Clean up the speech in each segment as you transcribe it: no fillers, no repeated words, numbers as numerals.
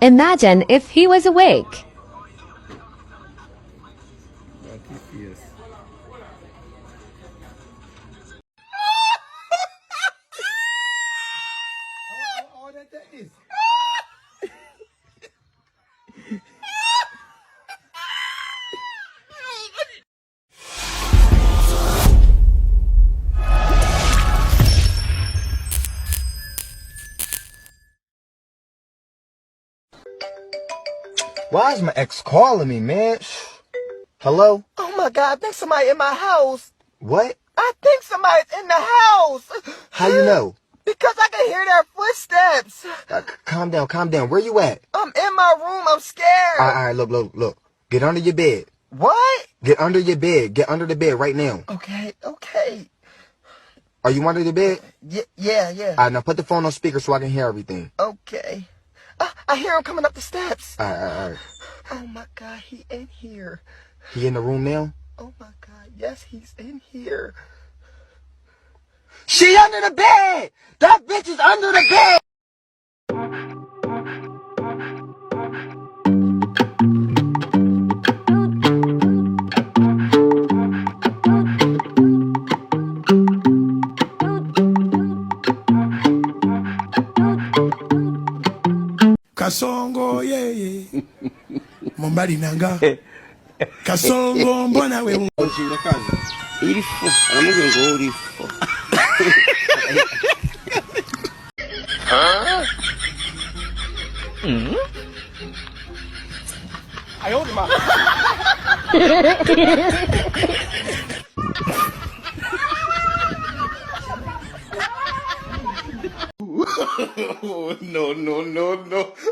Imagine if he was awake. Why is my ex calling me, man? Hello? Oh my God, I think somebody in my house. What? I think somebody's in the house. How you know? Because I can hear their footsteps. Calm down. Where you at? I'm in my room. I'm scared. All right, look. Get under your bed. What? Get under your bed. Get under the bed right now. Okay. Are you under the bed? Yeah. All right, now put the phone on speaker so I can hear everything. Okay. I hear him coming up the steps. All right. Oh my God, he in here. He in the room now? Oh my God, yes, he's in here. She under the bed! That bitch is under the bed! Kasongo yeah. Mombali nanga. Kasongo mbona we Irifo, aramugongo irifo. Ayo ma. No.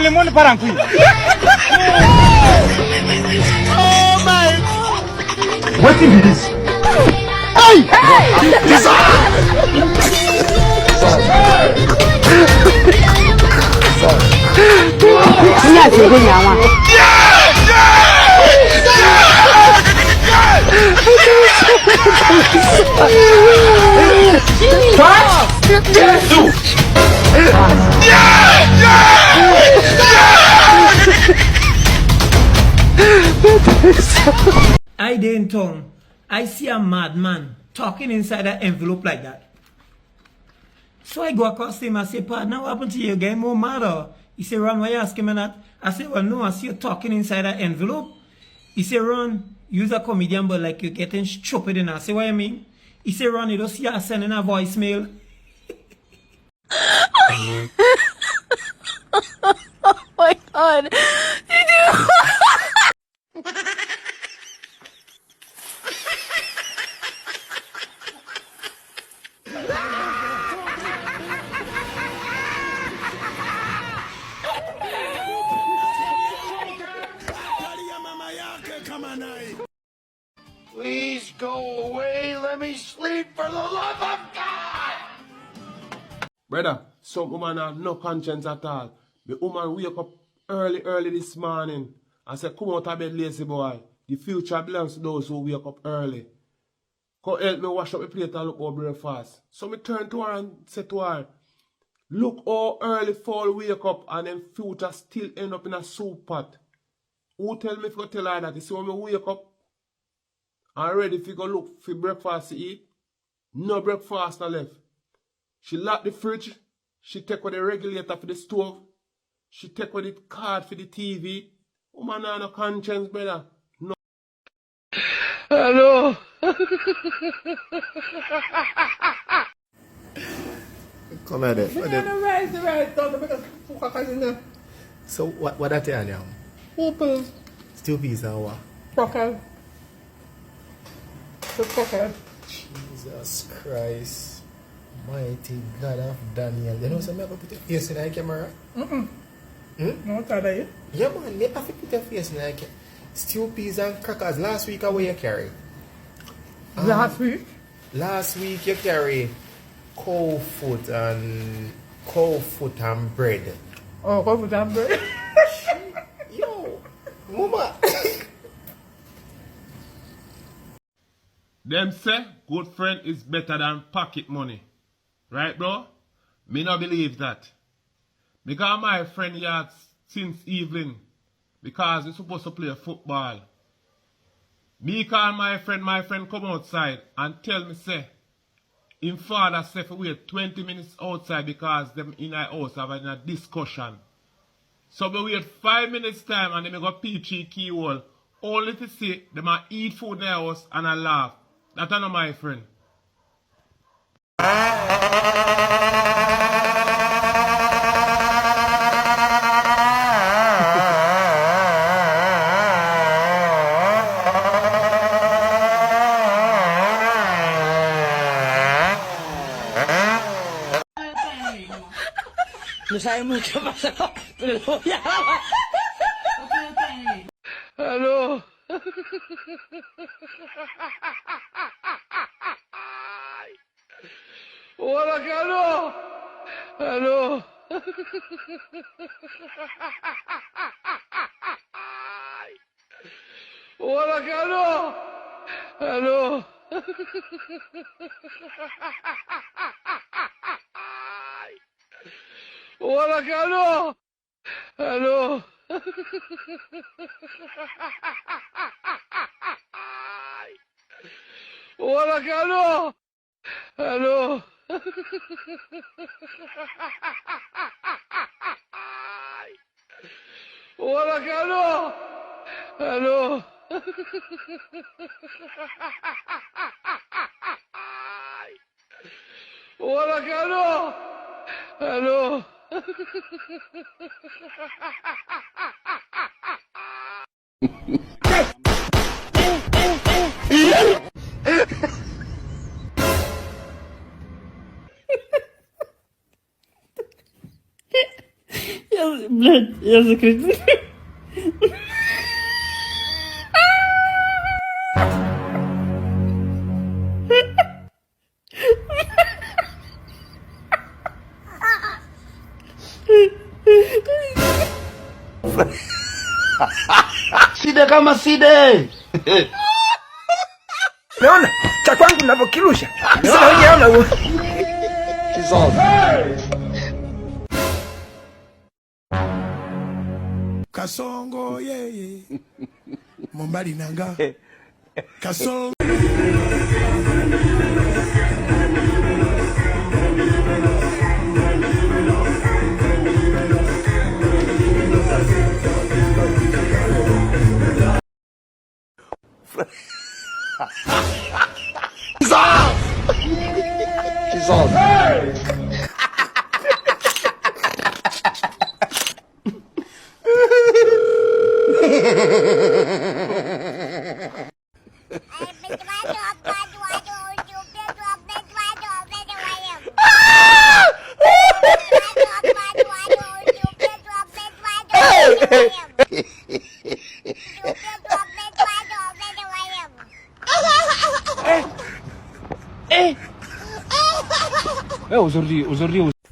Le monde part en couille. Oh my. What is this? Hey! I dey in town. I see a madman talking inside an envelope like that. So I go across to him and say, partner, what happened to you? Getting more mad or? He say, Ron, why you asking me that? I say, well, no, I see you talking inside an envelope. He say, Ron, you're a comedian, but like you're getting stupid. And I say, what you mean? He say, Ron, you don't see you sending a voicemail. Oh my God. Please go away. Let me sleep for the love of God. Brother, some woman have no conscience at all. The woman wake up early this morning and say, come out of bed, lazy boy. The future belongs to those who wake up early. Come help me wash up my plate and look how breakfast. So me turn to her and say to her, look how early fall wake up and then future still end up in a soup pot. Who tell me if I tell her that? You see when me wake up and ready if you go look for breakfast to eat? No breakfast left. She lock the fridge. She take with the regulator for the stove. She take with the card for the TV. Woman have no conscience, brother. No. Hello. Come here, there. Right. So, what that tell you? People. Stew peas and what? Crocker. The crocker. Jesus Christ. Mighty God of Daniel. You know, so I'm going to put your face in the camera? No, that is. Yeah, man. Me have to put your face in the camera. Stew peas and crackers. Last week, how you carry? Last week. Last week, you carry cow foot and bread. Oh, what was that bread? Yo, mama. Them say good friend is better than pocket money. Right, bro? Me not believe that. Because my friend here since evening. Because we supposed to play football. Me call my friend come outside and tell me say, him father say for wait 20 minutes outside because them in our house having a discussion. So we wait 5 minutes time and then we go peachy keyhole. Only to see them a eat food in their house and I laugh. That's not my friend. No sabemos qué pasó, pero lo voy a grabar. Hello. Hola, Carlos. Hello. Hola, Carlos. Hello. Hola, Carlos. Hello. Hola, Carlos. Hello. Hola, Carlos. Hello. Hola, Carlos. Hello. Я закрыт. Side kama side. Naona cha kwangu ninavyokirusha. Sasa unaona wewe. Kasongo yeye Mombali nanga Kasongo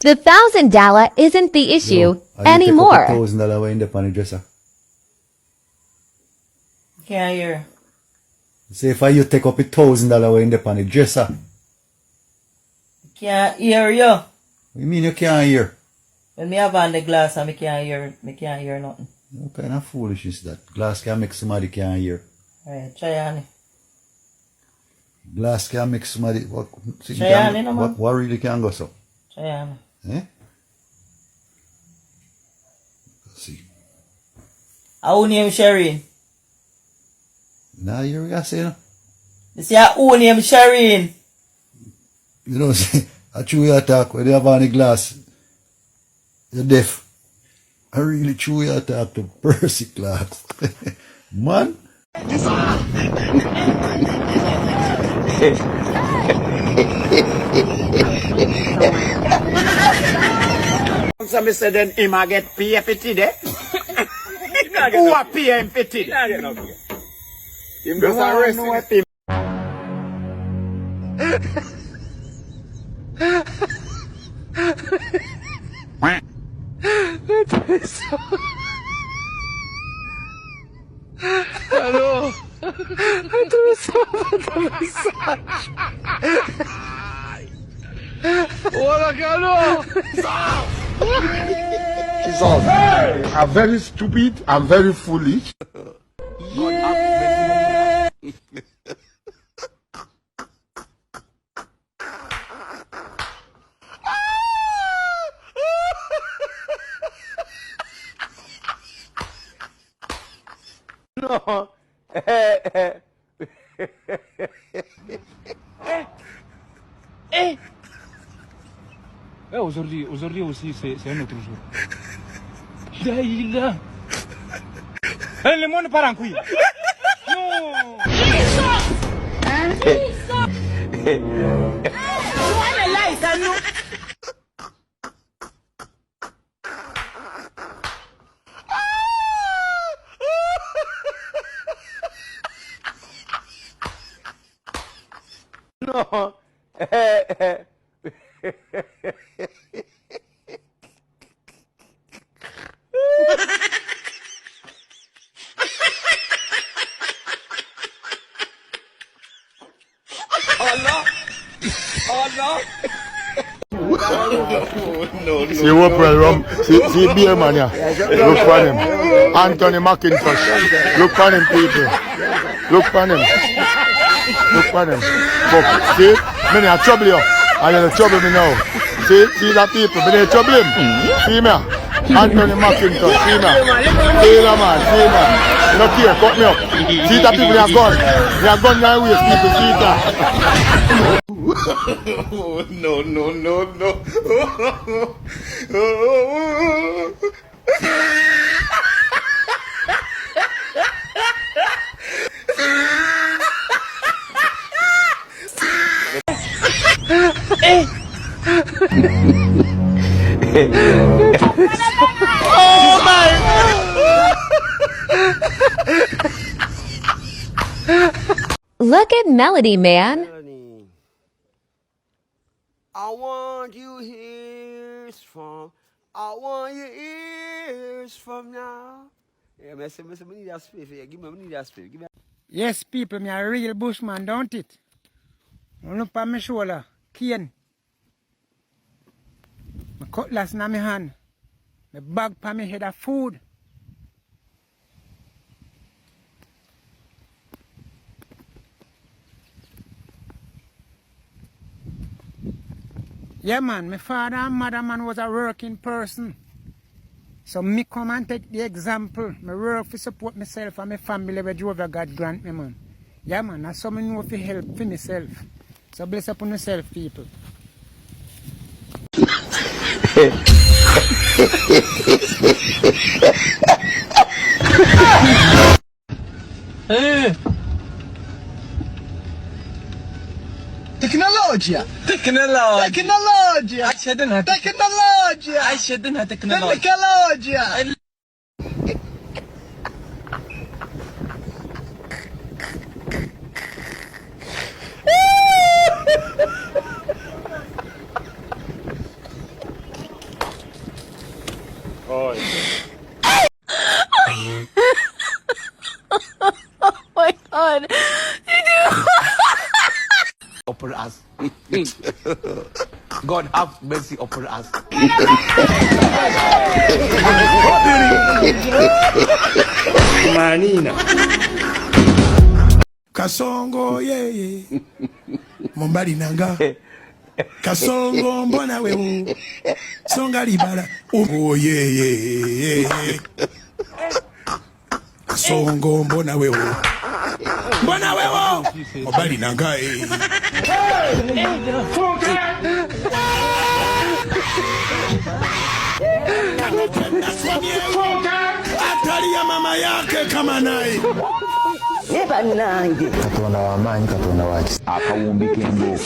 The $1,000 isn't the issue anymore. $1,000 in the pan dresser. Can't hear. Say if you take up $1,000 in the pan dresser. Can't hear you. What you mean you can't hear? When me have on the glass and me can't hear nothing. What kind of foolishness is that? Glass can make somebody can't hear. Alright, try on it. Glass can make somebody what really can go so? Try on it. Eh? Let's see. How name Sherry? Nah, you say no? You see her own name Shireen. You know, see, I chew your talk when they have on the glass. You're deaf. I really chew your talk to Percy class. Man. Somebody said then him a get pay pity there. Who a pay him pity? Him just arrest him. Hello. Hola, Carlo. I'm very stupid. I'm very foolish. No. Aujourd'hui aussi, c'est un autre jour. Daïla. Le monde part en couille. Non. No. See Oprah Rum, see beer man yeah. Look for him. Anthony McIntosh. Look for him people. Look for him. Look for him. But see, me in trouble you. And you're in trouble me now. See that people, me in trouble him. See me. Anthony McIntosh, see me. See that man, see me. You don't care, cut me up. See that people are gone. They are gone now waste people, see that. No. Oh my! Look at Melody, man. I want you ears from. I want your ears from now. Yeah, me need that space. Yeah, give me that space. Give me. Yes, people, me a real bushman, don't it? Look on my shoulder, cane. My cutlass in my hand. My bag on my head of food. Yeah, man, my father and mother, man, was a working person. So me come and take the example. Me work to support myself and my family where Jehovah God grant me, man. Yeah, man, that's something know to help for myself. So bless upon yourself, people. Tecnologia! Tecnologia! Tecnologia! Oh my god. Upon us. God have mercy upon us. Manina. Kasongo yeah. Mombali nanga. Kasongo mbona wewe. Songa libala. Oh yeah. Kasongo mbona wewe. Mbona wewe? Mobali nanga Atali ya mama yake kama naye. Katonda w'amaanyi, Katonda w'akisa. Akawumbi k'embooko.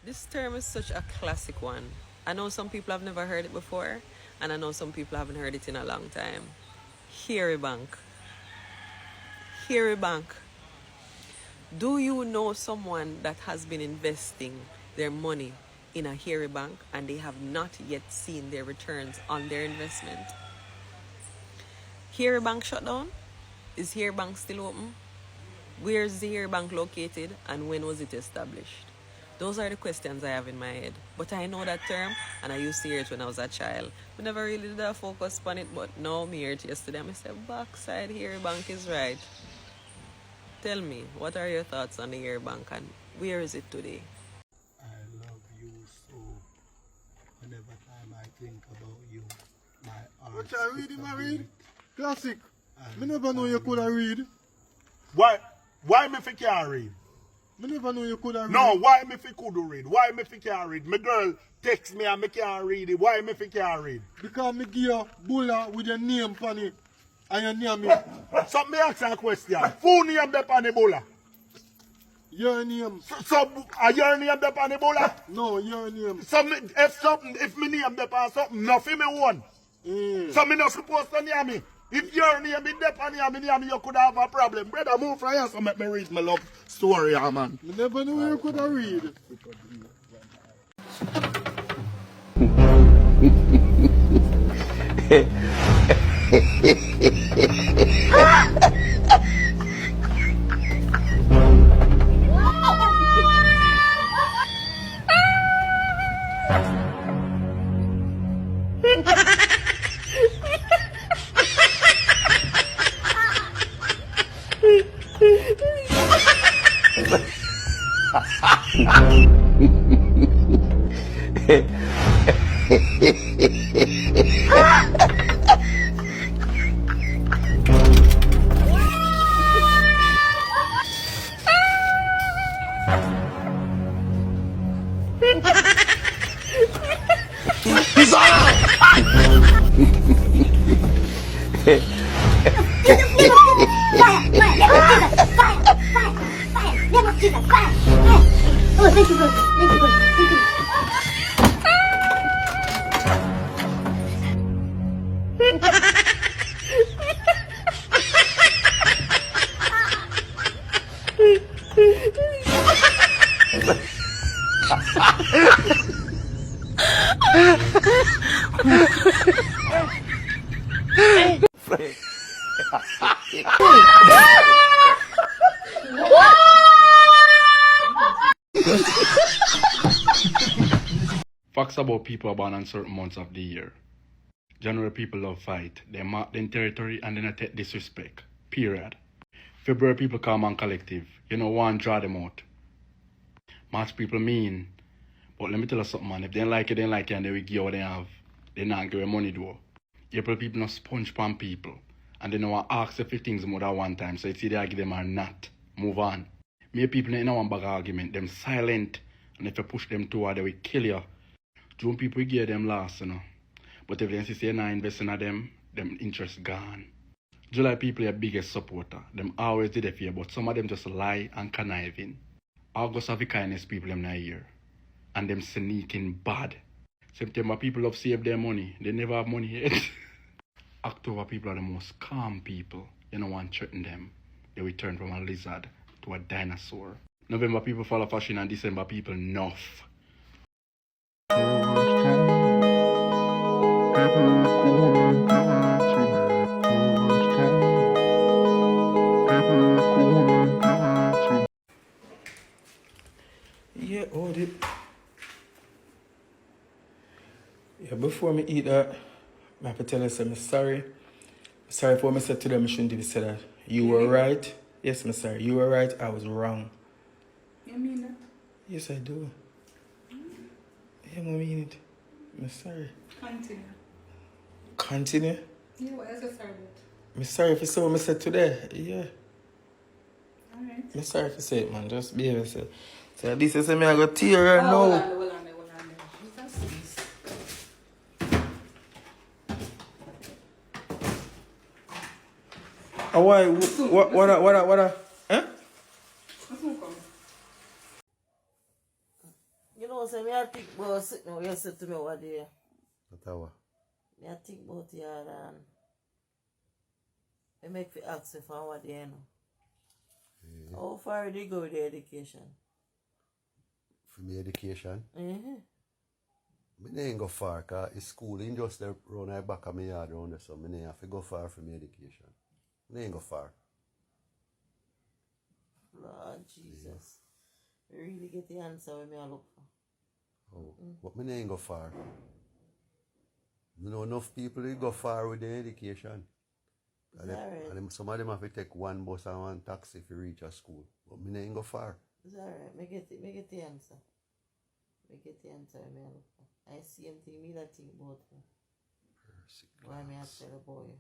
This term is such a classic one. I know some people have never heard it before, and I know some people haven't heard it in a long time. Hairy bank. Hairy bank. Do you know someone that has been investing their money in a hairy bank and they have not yet seen their returns on their investment? Hairy bank shut down? Is hairy bank still open? Where is the hairy bank located and when was it established? Those are the questions I have in my head. But I know that term and I used to hear it when I was a child. I never really did a focus on it, but now I hear it yesterday. I said, backside hairy bank is right. Tell me, what are your thoughts on the hairy bank and where is it today? I love you so. Whenever time I think about you, my heart. What you reading, Marine? Classic. I never know you could have read. Why me fi can't read? I never know you could have read. No, why me fi could read? Why me fi can't read? My girl text me and me can't read it. Why me fi can't read? Because me give you bulla with your name on it. And your name is. So me ask you a question. Who name the pan Ebola? Your name. So are your name the pan Ebola? No, your name. So me, if me name the pan something, nothing me one. So me not supposed to name me. If your name is the pan name, you could have a problem. Brother, move from here so make me read my love story, man. I never knew you could have read. Oh, thank you, brother. Thank you, brother. Thank you. Facts about people are born on certain months of the year. January people love fight. They mark their territory and they not take disrespect. Period. February people calm and collective. You know, one draw them out. March people mean. But let me tell you something, man. If they don't like it, they don't like it and they will give you what they have. They not give you money though. April people not sponge pan people. And they know ask if things more than one time. So it's either I give them or not. Move on. May people not in one bag argument. Them silent. And if you push them toward, they will kill you. June people give them last, you know. But if they say not invest in them interest gone. July people are biggest supporter. Them always did it for you, but some of them just lie and conniving. August have the kindness people them not here. And them sneaking bad. September people love save their money. They never have money yet. October people are the most calm people. You don't want to threaten them. They return from a lizard to a dinosaur. November people follow fashion and December people nuff. Yeah, hold it. Yeah, before me eat that, I have to tell you something. Sorry. Sorry for what I said to them. I shouldn't have said that. You were right. Yes, I'm sorry. You were right. I was wrong. You mean that? Yes, I do. Yeah, I mean it. I'm sorry. Continue. Continue? Yeah, what else is sorry about? I'm sorry for something I said today. Yeah. Alright. I'm sorry for say it, man. Just behave yourself. So this is me I got tear her now. Hold on. What's this? Oh, why? What? Huh? You know, say me I think about sitting now, you said to me what day. Ottawa. Me I think about your I make the ask you for what day, you know. How far did you go with the education? For me education, Mm-hmm. me ain't go far, cause it's school in just there round the back of my yard round there, so me ain't have to go far for me education. Me ain't go far. Lord Jesus. You really get the answer when me I look for. Oh, but me ain't go far. You know enough people they go far with their education. And, Alright. some of them have to take one bus and one taxi to reach a school. But me ain't go far. It's alright. Me get the answer. Me get the answer when me I look for. I see him think me that think about me. Why me I tell the boy?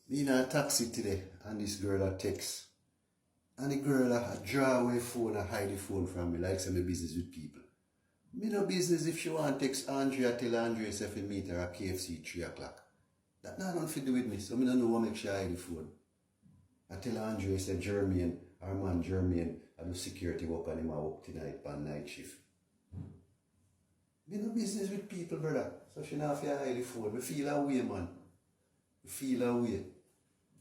Me in a taxi today and this girl a text. And the girl a draw away phone and hide the phone from me like some business with people. Me no business if she want text Andrea, tell Andrea if we meet her at KFC 3 o'clock. That not nothing to do with me, so me don't know what make she hide the phone. I tell Andrea say Jermaine, our man Jermaine, I do security work and him a work tonight on night shift. Me no business with people, brother. So she not have to hide the phone. Me feel a way, man. Me feel a way.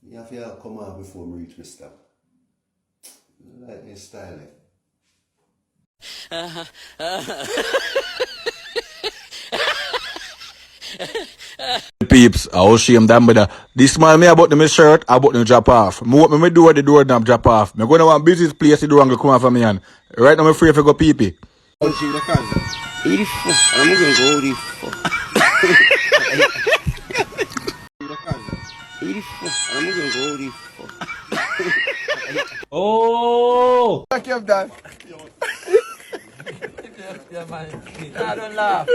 Me have to come out before me reach my stop. Like my style, Peeps, I was shame them brother. This man me about my shirt, I about to drop off. Me open my door, the door not drop off. Me go to one business place, the door and go come off for me hand. Right now I'm free if I go pee pee. I'm going to go the fuck. I'm going to go the fuck. Oh! What you have done? Yeah, man. I don't laugh.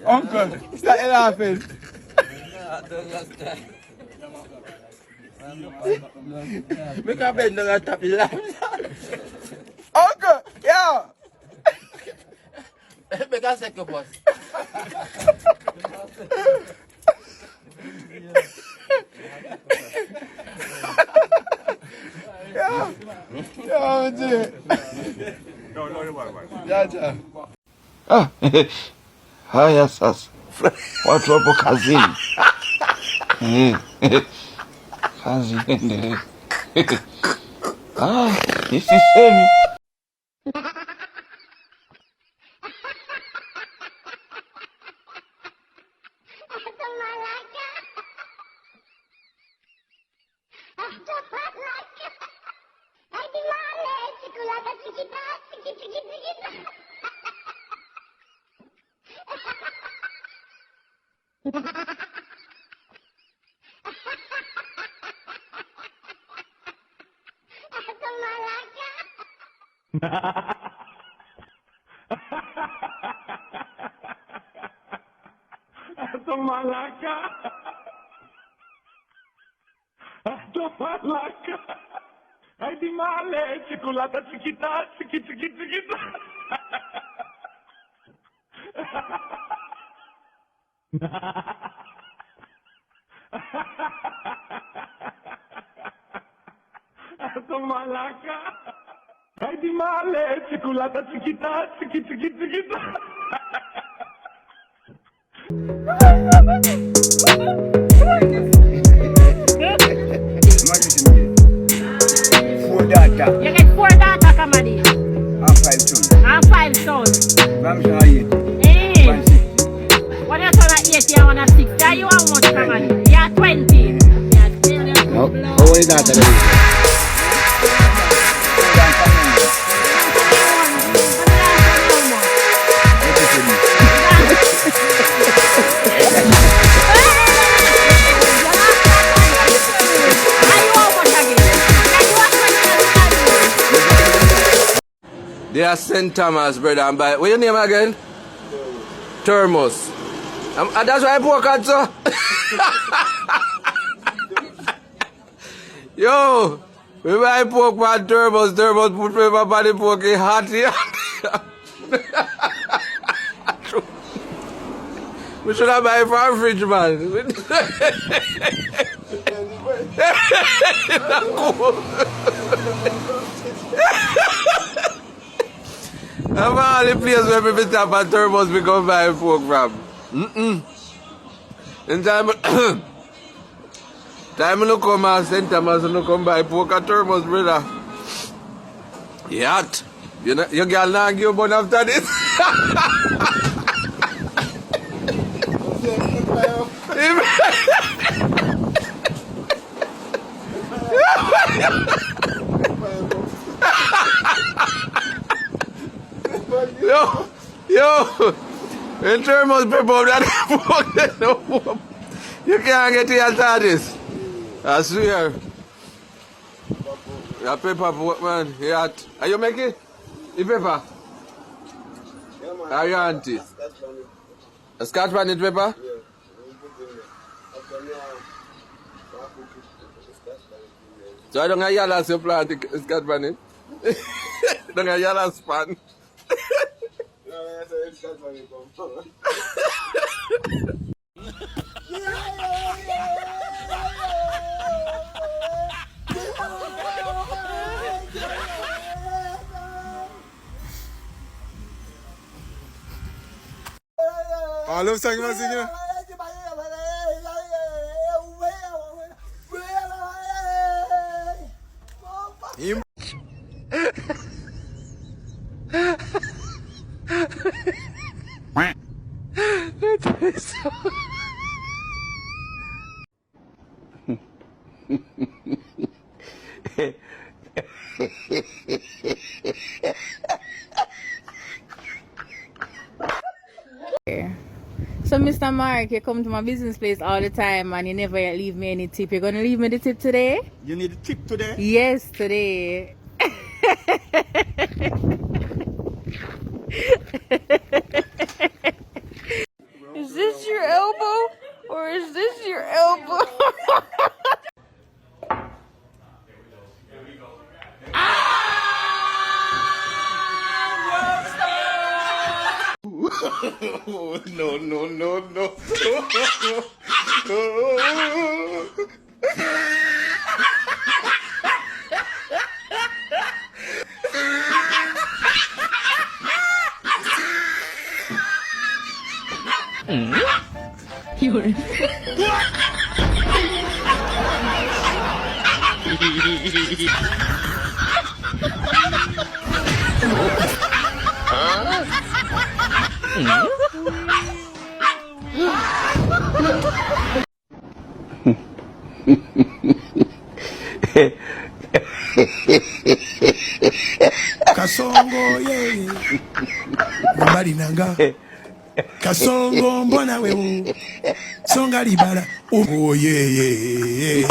Uncle, start laughing. Make a bend on the top of the line. Uncle, yeah. Make a second boss. Yeah, dear. Yeah. Ah, hi, yes. What's up, cousin? Cousin. Ah, this is Sammy. Ay, di male, chiculata chiquita, chiquita. Esto malaca. Ay, di male, chiculata chiquita, chiquita. Four data. You get 4 data, Kamadi. And 5 sons. And 5 sons. I'm sorry. Hey. What you son at 8, you want a 6. That you want much, Kamadi? You are 20. No. How many data there is? They are St. Thomas, brother. And by, what's your name again? Thermos. That's why I poke at, so. Yo, when I poke my Thermos put paper by the poke hot here. We should have buy it for a fridge, man. I'm all the place where people stop at Thermos become buy pork from. In time you come and St. Thomas and come buy pork at Thermos, brother. Yat. You girl not give one after this. Yo, in Thermos people that you can't get here after this. I swear. Your paper pork, man. Are you making the paper? Yeah, man. Are you auntie? A scotch pan in paper? Yeah. So I don't have yellow so plant the scotch pan in? Don't have yellow span. I love singing my singing. Him. So, Mr. Mark, you come to my business place all the time and you never leave me any tip. You're going to leave me the tip today? You need a tip today? Yes, today. Is this your elbow? Or is this your elbow? No. Kasongo ye mbali nanga Kasongo mbona wewe songa libala oh ye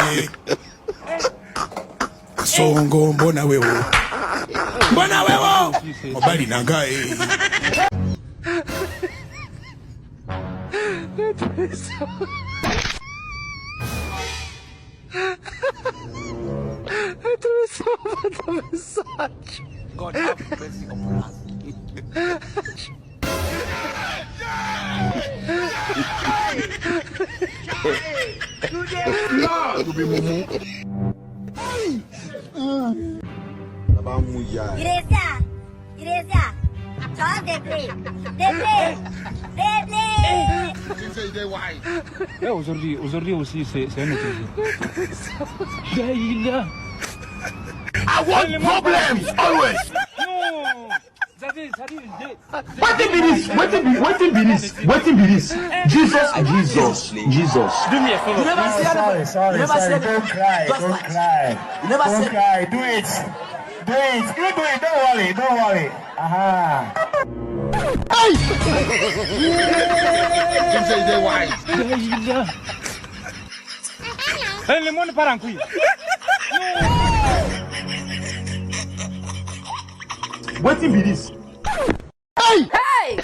Kasongo mbona wewe mbali nanga God have mercy upon us. You be mumu. Talk they play. They play. They play. Tu sais, des white. Aujourd'hui aussi, c'est un autre jour. I want problems always. Non. What be this? What be this? Jesus. Do me a favor. You never see anybody. Sorry. Don't cry. Just Don't like- cry. You never Don't said- cry. Do it. Do it. You do it. Don't worry. Aha. Hey! Tu sais, des white. Le monde part en couille. What be this? Hey! Hey!